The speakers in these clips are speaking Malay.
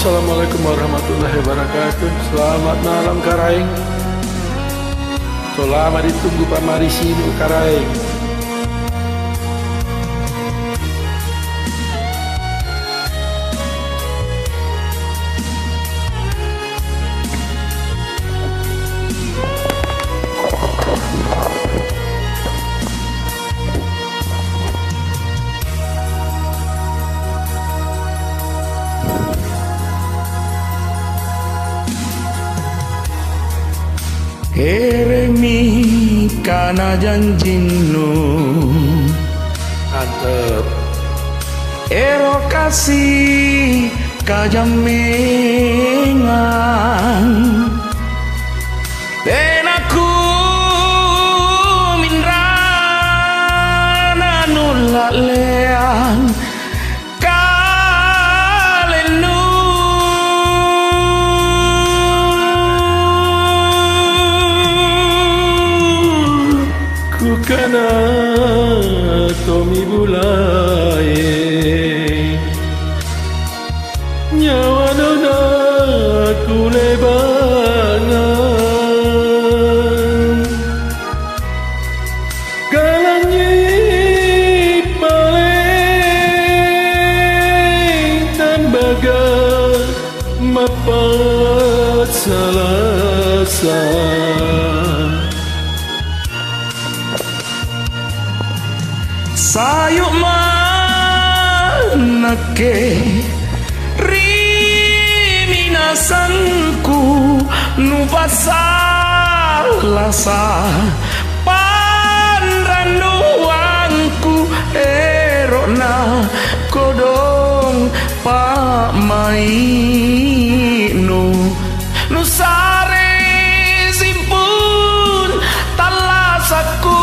Assalamualaikum warahmatullahi wabarakatuh. Selamat malam Karaeng. Selamat ditunggu pamarisinu Karaeng. Eremi kana janjinu Mantep. Ero kasih kajamengan Dan aku minrana nulak leang Kana tomi bulai nyawa nona kulebangan galangi paling tembaga mapat salasa sayuk manake riminasanku nupasalasa panranduangku erona kodong pak mainu nusare simpun talasaku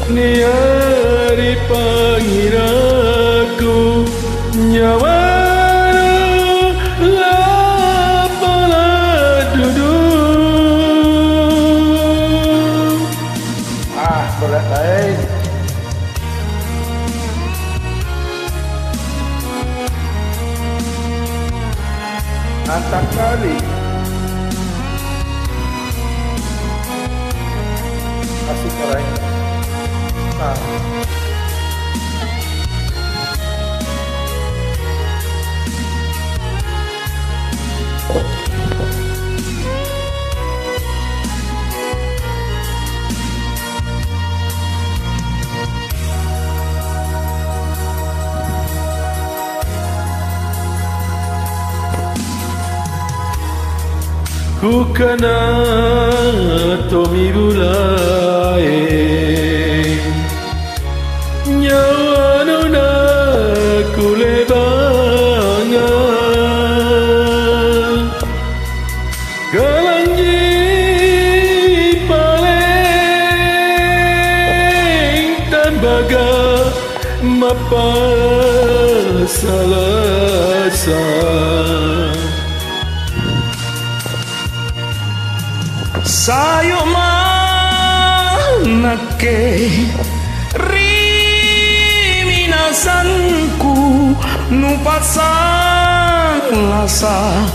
Niari pangiraku nyawa lapala duduk. Berat lain. Mantap kali. Asik Karaeng. Ku kana tomi bulai nyawa nona kulebangan galangi paling tembaga mapa salasa sayuk manake riminasanku nupasan lasa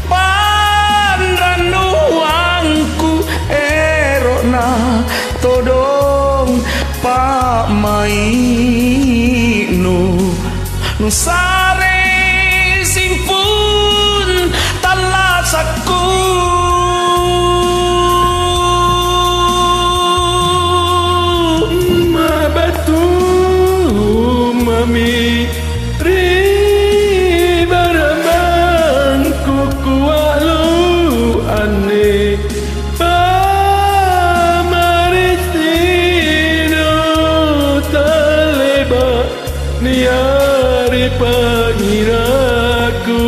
panranduangku erona todong pak mainu nusare simpun talasaku mami ribaramang kukualu ane pamaristino taleba niari pangiraku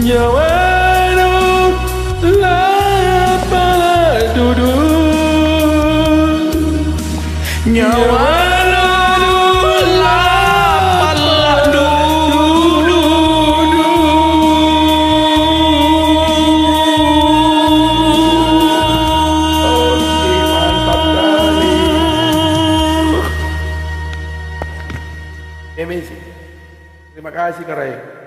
nyawano lapala duduk nyawa Amazing. Terima kasih Karai.